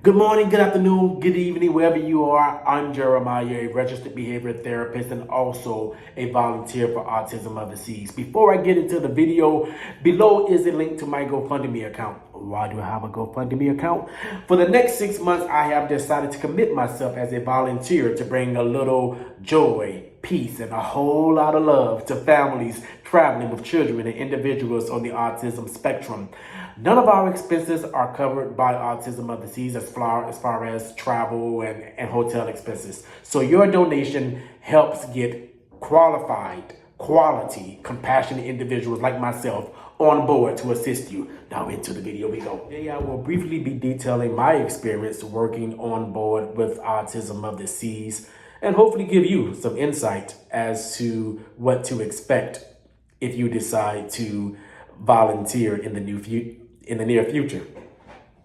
Good morning, good afternoon, good evening, wherever you are. I'm Jeremiah, a registered behavior therapist and also a volunteer for Autism of the Seas. Before I get into the video, below is a link to my GoFundMe account. Why do I have a GoFundMe account? For the next 6 months, I have decided to commit myself as a volunteer to bring a little joy, peace, and a whole lot of love to families traveling with children and individuals on the autism spectrum. None of our expenses are covered by Autism of the Seas as far as travel and hotel expenses. So your donation helps get quality, compassionate individuals like myself on board to assist you. Now into the video we go. Today I will briefly be detailing my experience working on board with Autism of the Seas and hopefully give you some insight as to what to expect if you decide to volunteer in the near future.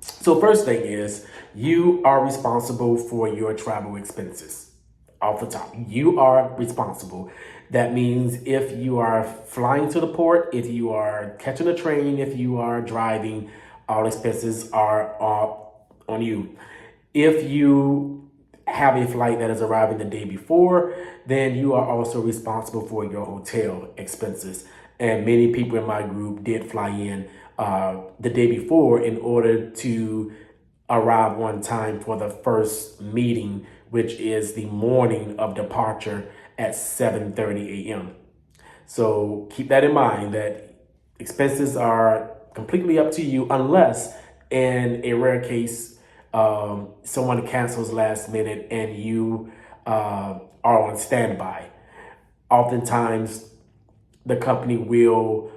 So first thing is, you are responsible for your travel expenses. Off the top, you are responsible. That means if you are flying to the port, if you are catching a train, if you are driving, all expenses are on you. If you have a flight that is arriving the day before, then you are also responsible for your hotel expenses. And many people in my group did fly in the day before in order to arrive on time for the first meeting, which is the morning of departure at 7:30 a.m. So keep that in mind, that expenses are completely up to you unless in a rare case someone cancels last minute and you are on standby. Oftentimes the company will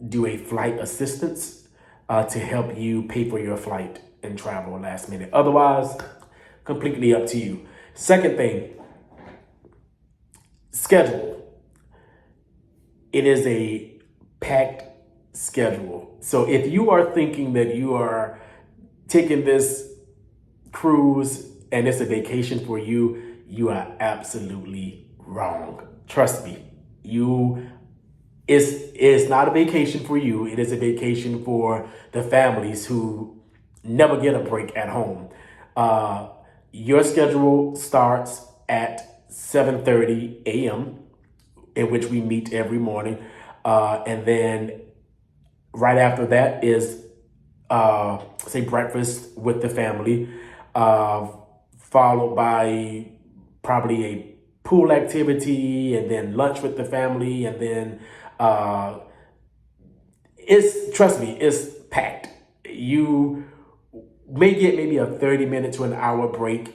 do a flight assistance to help you pay for your flight and travel last minute. Otherwise, completely up to you. Second thing, schedule. It is a packed schedule. So if you are thinking that you are taking this cruise and it's a vacation for you, you are absolutely wrong. Trust me, it's not a vacation for you. It is a vacation for the families who never get a break at home. Your schedule starts at 7:30 a.m., in which we meet every morning. And then right after that is, say, breakfast with the family, followed by probably a pool activity, and then lunch with the family, and then trust me, it's packed. You may get maybe a 30-minute to an hour break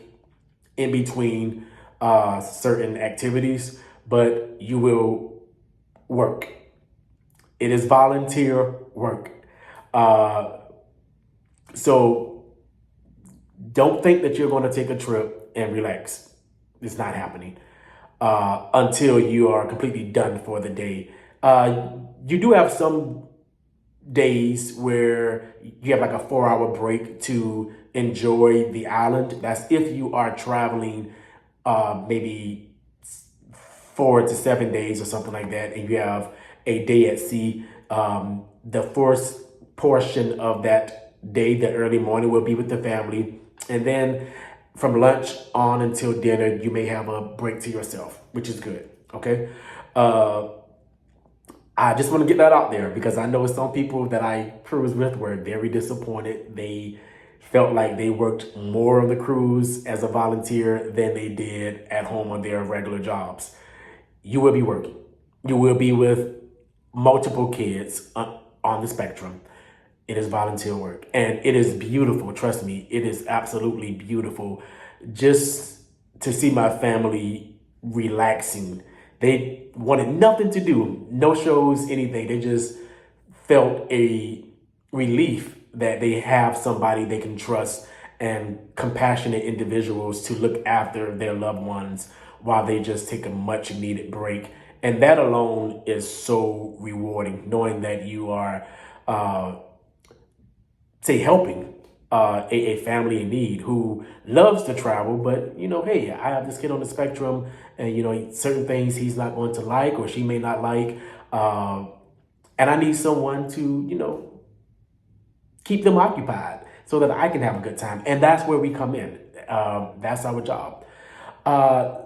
in between certain activities, but you will work. It is volunteer work. So don't think that you're going to take a trip and relax. It's not happening until you are completely done for the day. You do have some days where you have like a 4-hour break to enjoy the island. That's if you are traveling maybe 4 to 7 days or something like that, and you have a day at sea. The first portion of that day, the early morning, will be with the family, and then from lunch on until dinner, you may have a break to yourself, which is good. Okay. I just want to get that out there because I know some people that I cruise with were very disappointed. They felt like they worked more on the cruise as a volunteer than they did at home on their regular jobs. You will be working. You will be with multiple kids on the spectrum. It is volunteer work and it is beautiful. Trust me, it is absolutely beautiful just to see my family relaxing. They wanted nothing to do, no shows, anything. They just felt a relief that they have somebody they can trust and compassionate individuals to look after their loved ones while they just take a much needed break. And that alone is so rewarding, knowing that you are, say, helping a family in need who loves to travel, but hey, I have this kid on the spectrum, and certain things he's not going to like or she may not like, and I need someone to keep them occupied. so that I can have a good time. And that's where we come in. That's our job. Uh,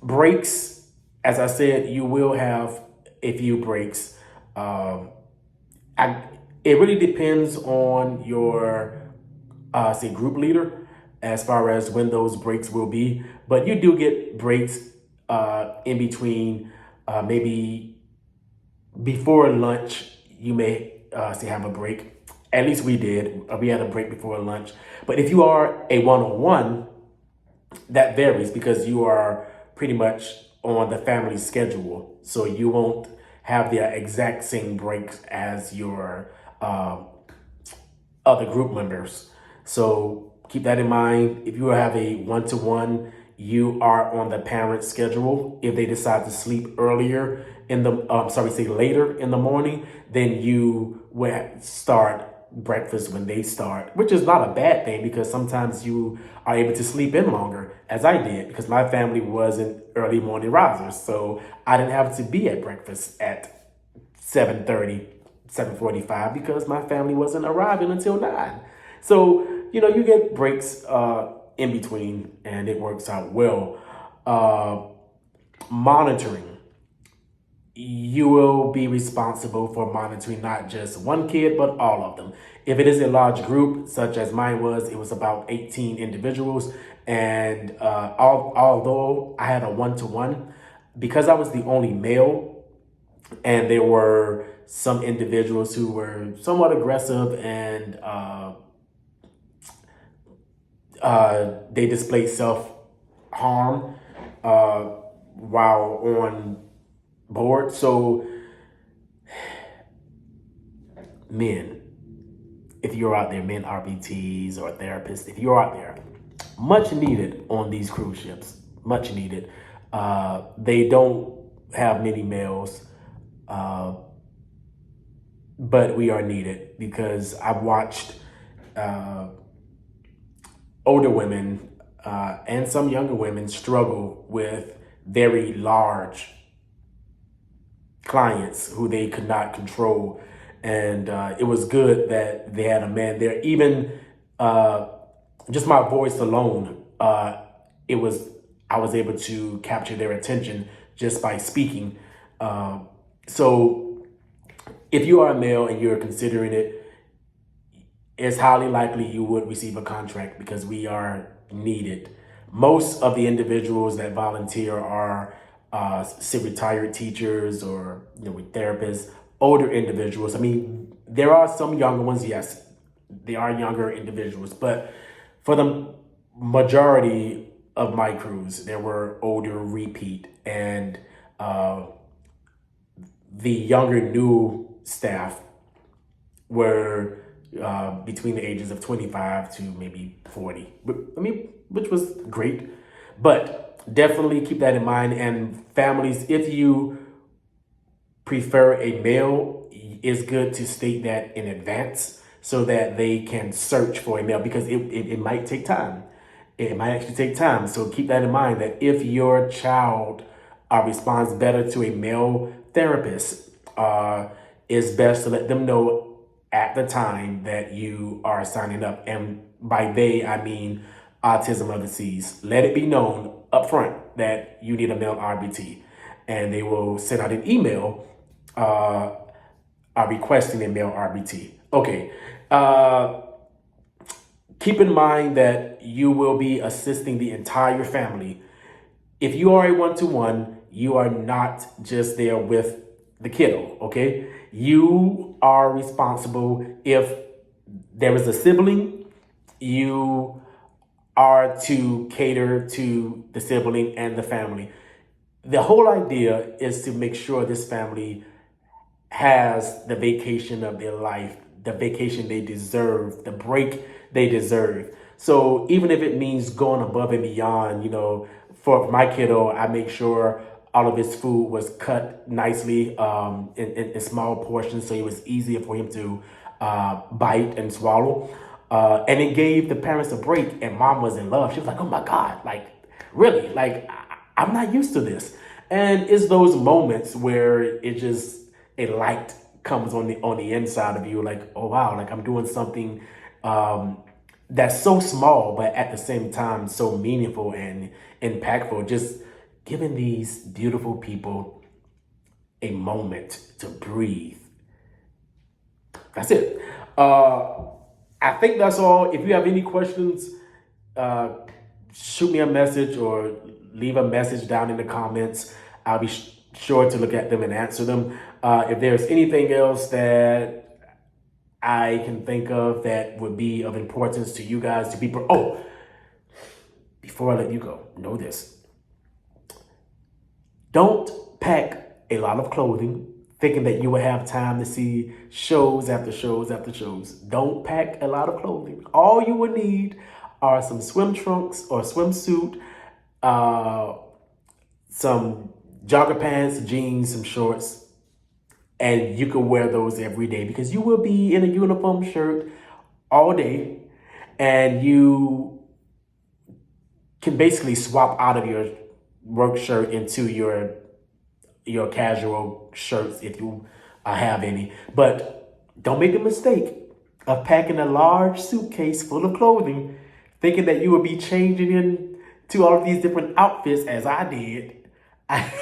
Breaks, as I said, you will have a few breaks. Um, it really depends on your say group leader as far as when those breaks will be, but you do get breaks in between. Maybe before lunch you may say have a break. At least we did. We had a break before lunch. But if you are a one-on-one, that varies because you are pretty much on the family schedule, so you won't have the exact same breaks as your other group members. So keep that in mind. If you have a one-to-one, you are on the parent schedule. If they decide to sleep earlier in the, say later in the morning, then you will start breakfast when they start, which is not a bad thing because sometimes you are able to sleep in longer, as I did, because my family wasn't early morning risers. So I didn't have to be at breakfast at 7:30, 7:45 because my family wasn't arriving until 9. So, you get breaks in between and it works out well. Monitoring. You will be responsible for monitoring not just one kid, but all of them. If it is a large group, such as mine was, it was about 18 individuals. And although I had a one-to-one, because I was the only male, and there were some individuals who were somewhat aggressive and they displayed self-harm while on board. So, men, if you're out there, men RBTs or therapists, if you're out there, much needed on these cruise ships, much needed. They don't have many males, but we are needed because I've watched older women and some younger women struggle with very large clients who they could not control. And it was good that they had a man there. Even just my voice alone, I was able to capture their attention just by speaking. So if you are a male and you're considering it, it's highly likely you would receive a contract because we are needed. Most of the individuals that volunteer are say retired teachers or with therapists, older individuals. I mean, there are some younger ones, yes, there are younger individuals, but for the majority of my crews, there were older repeat, and the younger new staff were between the ages of 25 to maybe 40. I mean, which was great, but definitely keep that in mind. And families, if you prefer a male, it's good to state that in advance so that they can search for a male because it might take time. It might actually take time. So keep that in mind that if your child responds better to a male therapist, it's best to let them know at the time that you are signing up. And by they, I mean Autism of the Seas. Let it be known up front that you need a male RBT. And they will send out an email requesting a male RBT. Okay. Keep in mind that you will be assisting the entire family. If you are a one-to-one, you are not just there with the kiddo, okay? You are responsible if there is a sibling, you are to cater to the sibling and the family. The whole idea is to make sure this family has the vacation of their life, the vacation they deserve, the break they deserve. So even if it means going above and beyond, for my kiddo, I make sure all of his food was cut nicely in small portions so it was easier for him to bite and swallow. And it gave the parents a break, and mom was in love. She was like, oh my God, like, really? Like, I'm not used to this. And it's those moments where it just, a light comes on the inside of you, like, oh wow, like I'm doing something that's so small, but at the same time, so meaningful and impactful. Just giving these beautiful people a moment to breathe. That's it. I think that's all. If you have any questions, uh, shoot me a message or leave a message down in the comments. I'll be sure to look at them and answer them. If there's anything else that I can think of that would be of importance to you guys, to people. Oh, before I let you go, know this. Don't pack a lot of clothing thinking that you will have time to see shows after shows after shows. Don't pack a lot of clothing. All you will need are some swim trunks or swimsuit, uh, some jogger pants, jeans, some shorts, and you can wear those every day because you will be in a uniform shirt all day, and you can basically swap out of your work shirt into your casual shirts if you have any. But don't make the mistake of packing a large suitcase full of clothing thinking that you will be changing into all of these different outfits as I did. I,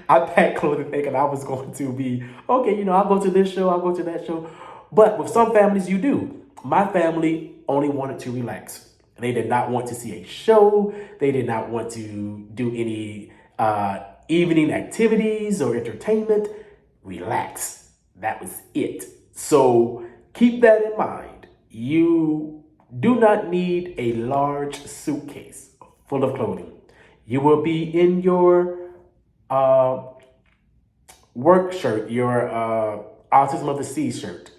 I packed clothing thinking I was going to be, okay, I'll go to this show, I'll go to that show. But with some families, you do. My family only wanted to relax. They did not want to see a show. They did not want to do any evening activities or entertainment. Relax. That was it. So keep that in mind. You do not need a large suitcase full of clothing. You will be in your work shirt, your Autism of the Seas shirt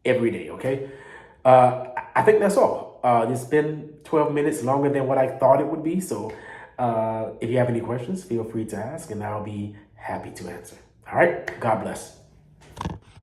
every day, okay? I think that's all. It's been 12 minutes longer than what I thought it would be. So if you have any questions, feel free to ask and I'll be happy to answer. All right. God bless.